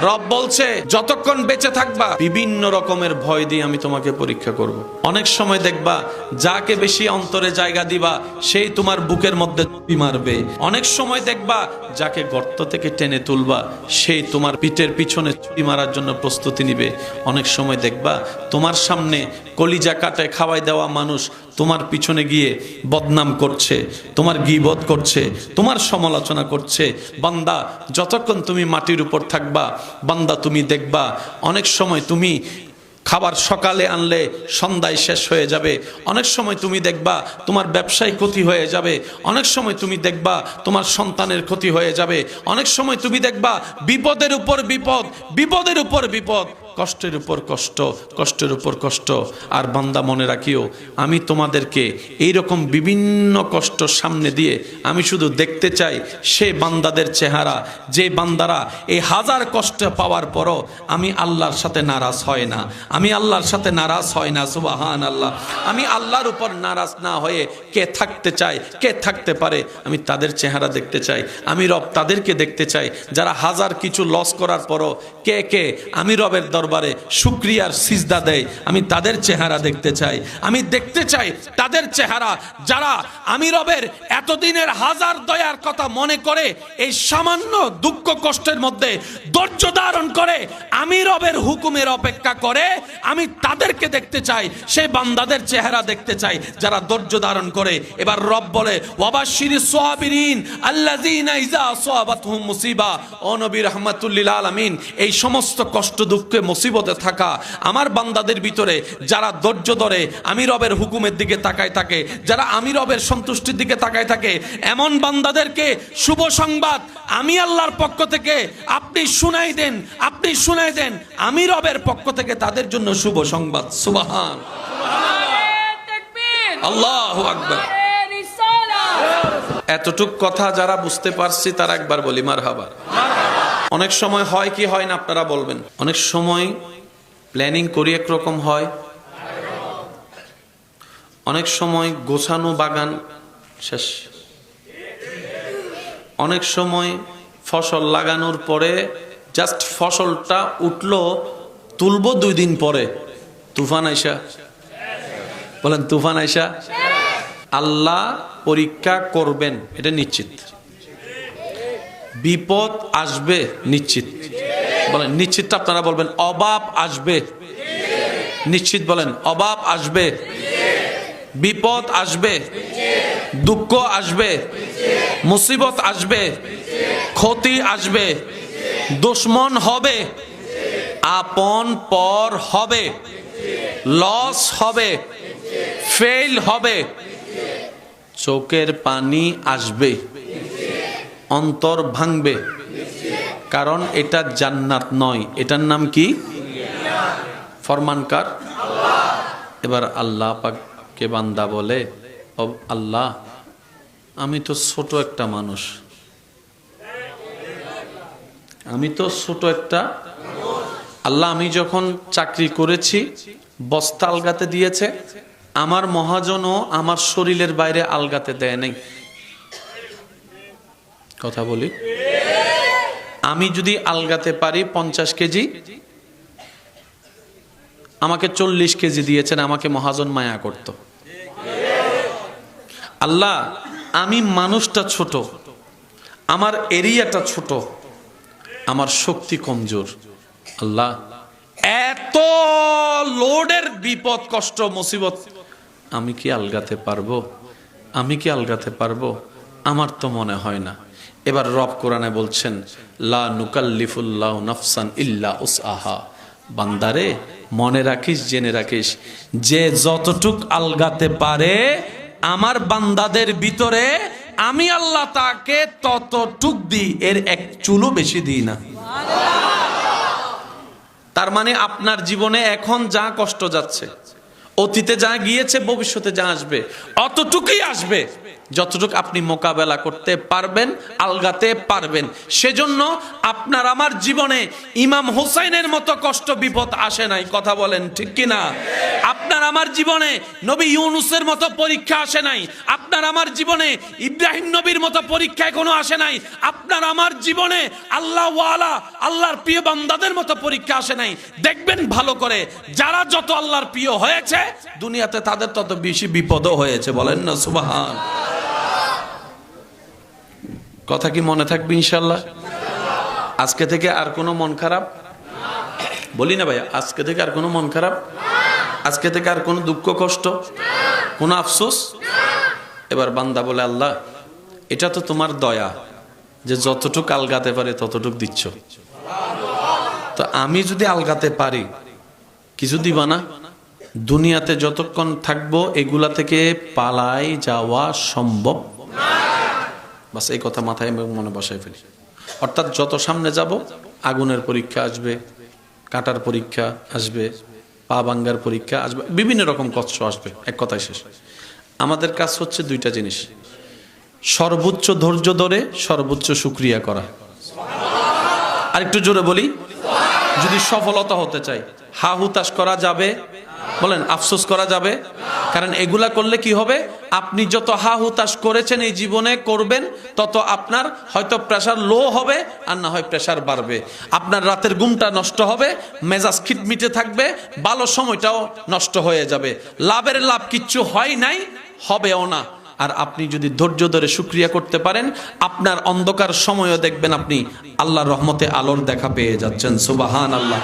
রব বলছে যতক্ষণ বেঁচে থাকবা বিভিন্ন রকমের ভয় দিয়ে আমি তোমাকে পরীক্ষা করব। অনেক সময় দেখবা যাকে বেশি অন্তরে জায়গা দিবা সেই তোমার বুকের মধ্যে মারবে। অনেক সময় দেখবা যাকে গর্ত থেকে টেনে তুলবা সেই তোমার পিঠের পিছনে ছুরি মারার জন্য প্রস্তুতি নিবে। অনেক সময় দেখবা তোমার সামনে কলিজা কাটায় খাওয়াই দেওয়া মানুষ তোমার পিছনে গিয়ে বদনাম করছে, তোমার গীবত করছে, তোমার সমালোচনা করছে। বান্দা যতক্ষণ তুমি মাটির উপর থাকবা বান্দা তুমি দেখবা অনেক সময় তুমি খাবার সকালে আনলে সন্ধ্যায় শেষ হয়ে যাবে। অনেক সময় তুমি দেখবা তোমার ব্যবসায় ক্ষতি হয়ে যাবে। অনেক সময় তুমি দেখবা তোমার সন্তানের ক্ষতি হয়ে যাবে। অনেক সময় তুমি দেখবা বিপদের উপর বিপদ, বিপদের উপর বিপদ, কষ্টের উপর কষ্ট, কষ্টের উপর কষ্ট। আর বান্দা মনে রাখিও আমি তোমাদেরকে এইরকম বিভিন্ন কষ্ট সামনে দিয়ে আমি শুধু দেখতে চাই সে বান্দাদের চেহারা যে বান্দারা এই হাজার কষ্ট পাওয়ার পরও আমি আল্লাহর সাথে নারাজ হয় না, আমি আল্লাহর সাথে নারাজ হয় না। সুবহানাল্লাহ। আমি আল্লাহর উপর নারাজ না হয়ে কে থাকতে চায়, কে থাকতে পারে, আমি তাদের চেহারা দেখতে চাই। আমি রব তাদেরকে দেখতে চাই যারা হাজার কিছু লস করার পরও কে কে আমি রবের দরবারে শুকরিয়ার সিজদা দেয়, আমি তাদের চেহারা দেখতে চাই। আমি দেখতে চাই তাদের চেহারা যারা আমি রবের এতদিনের হাজার দয়ার কথা মনে করে এই সামান্য দুঃখ কষ্টের মধ্যে ধৈর্য ধারণ করে আমি রবের হুকুমের অপেক্ষা করে। আমি তাদেরকে দেখতে চাই, সেই বান্দাদের চেহারা দেখতে চাই যারা ধৈর্য ধারণ করে। এবার রব বলে ওয়াবাশশিরিস সাবিরিন আল্লাযীনা ইযা আসাবাতহুম মুসিবা। ও নবী রাহমাতুল লিল আলামিন, এই সমস্ত কষ্ট দুঃখে মুসিবতে থাকা আমার বান্দাদের ভিতরে যারা ধৈর্য ধরে আমি রবের হুকুমের দিকে তাকায় থাকে, যারা আমি রবের সন্তুষ্টির দিকে তাকায় থাকে, এমন বান্দাদেরকে শুভ সংবাদ আমি আল্লাহর পক্ষ থেকে আপনি শুনাই দেন, আপনি শুনাই দেন আমি রবের পক্ষ থেকে তাদের জন্য শুভ সংবাদ। সুবহান আল্লাহু আকবার। এতটুক কথা যারা বুঝতে পারছি তারা একবার বলি মারহাবা। অনেক সময় হয় কি হয় না আপনারা বলবেন। অনেক সময় প্ল্যানিং করি একরকম হয়, অনেক সময় গোছানো বাগান শেষ, অনেক সময় ফসল লাগানোর পরে জাস্ট ফসলটা উঠলো তুলবো 2 দিন পরে তুফান আইসা। বলেন তুফান আইসা। আল্লাহ পরীক্ষা করবেন এটা নিশ্চিত, বিপদ আসবে নিশ্চিত। বলেন নিশ্চিতটা আপনারা বলবেন। অভাব আসবে নিশ্চিত, বলেন অভাব আসবে, বিপদ আসবে, দুঃখ আসবে, মুসিবত আসবে, ক্ষতি আসবে, দুশ্মন হবে, আপন পর হবে, লস হবে, ফেল হবে, চোখের পানি আসবে, অন্তর ভাঙবে। কারণ এটা জান্নাত নয়, এটার নাম কি? ফরমানকার আল্লাহ। এবার আল্লাহ পাককে বান্দা বলে ও আল্লাহ আমি তো ছোট একটা মানুষ, আমি তো ছোট একটা আল্লাহ, আমি যখন চাকরি করেছি বস্তা আলগাতে দিয়েছে, আমার মহাজনও আমার শরীরের বাইরে আলগাতে দেয় নাই। কথা বলি, আমি যদি আলগাতে পারি 50 কেজি, আমাকে 40 কেজি দিয়েছেন, আমাকে মহাজন মায়া করত। আল্লাহ আমি মানুষটা ছোট, আমার এরিয়াটা ছোট, আমার শক্তি কমজোর। আল্লাহ এত লোডের বিপদ কষ্ট মুসিবত আমি কি আলগাতে পারবো? আমি কি আলগাতে পারবো? আমার তো মনে হয় না। এবার রব কোরআনে বলছেন লা নুকাল্লিফুল্লাহু নাফসান ইল্লা উসআহা। বান্দারে মনে রাখিস, জেনে রাখিস, যে যতটুক আলগাতে পারে আমার বান্দাদের ভিতরে আমি আল্লাহ তাকে ততটুক দিই, এর এক চুলও বেশি দিই না। তার মানে আপনার জীবনে এখন যা কষ্ট যাচ্ছে, অতীতে যা গিয়েছে, ভবিষ্যতে যা আসবে, অতটুকুই আসবে যতটুকু আপনি মোকাবেলা করতে পারবেন, আলগাতে পারবেন। সেজন্য আপনার আমার জীবনে ইমাম হুসাইনের মতো কষ্ট বিপদ আসে নাই। কথা বলেন ঠিক কিনা? আপনার আমার জীবনে নবী ইউনুসের মতো পরীক্ষা আসে নাই, আপনার আমার জীবনে ইব্রাহিম নবীর মতো পরীক্ষা এখনো আসে নাই, আপনার আমার জীবনে আল্লাহ ওয়ালা আল্লাহর প্রিয় বান্দাদের মতো পরীক্ষা আসে নাই। দেখবেন ভালো করে, যারা যত আল্লাহর প্রিয় হয়েছে দুনিয়াতে তাদের তত বেশি বিপদও হয়েছে। বলেন না সুবহান। কথা কি মনে থাকবে ইনশাআল্লাহ? আজকে থেকে আর কোনো মন খারাপ বলি না ভাইয়া, আজকে থেকে আর কোনো মন খারাপ, আজকে থেকে আর কোনো দুঃখ কষ্ট, কোনো আফসোস। এবার বান্দা বলে, আল্লাহ এটা তো তোমার দয়া যে যতটুক আলগাতে পারে ততটুক দিচ্ছ, তো আমি যদি আলগাতে পারি কিছু দিবা না? দুনিয়াতে যতক্ষণ থাকবো এগুলা থেকে পালাই যাওয়া সম্ভব? বাস এই কথা মাথায় মনে বসাই ফেলি। অর্থাৎ যত সামনে যাব আগুনের পরীক্ষা আসবে, কাটার পরীক্ষা আসবে, পা ভাঙ্গার পরীক্ষা আসবে, বিভিন্ন রকম কষ্ট আসবে। এক কথায় শেষ। আমাদের কাজ হচ্ছে দুইটা জিনিস, সর্বোচ্চ ধৈর্য ধরে সর্বোচ্চ শুকরিয়া করা। আর একটু জোরে বলি, যদি সফলতা হতে চাই হা হুতাশ করা যাবে? বলেন, আফসোস করা যাবে? কারণ এগুলা করলে কি হবে, আপনি যত হা হুতাশ করেছেন এই জীবনে করবেন, তত আপনার হয়তো প্রেসার লো হবে আর না হয় প্রেসার বাড়বে, আপনার রাতের ঘুমটা নষ্ট হবে, মেজাজ খিটমিটে থাকবে, ভালো সময়টাও নষ্ট হয়ে যাবে, লাভের লাভ কিচ্ছু হয় নাই, হবেও না। আর আপনি যদি ধৈর্য ধরে শুকরিয়া করতে পারেন, আপনার অন্ধকার সময়ও দেখবেন আপনি আল্লাহর রহমতে আলোর দেখা পেয়ে যাচ্ছেন। সুবহানাল্লাহ।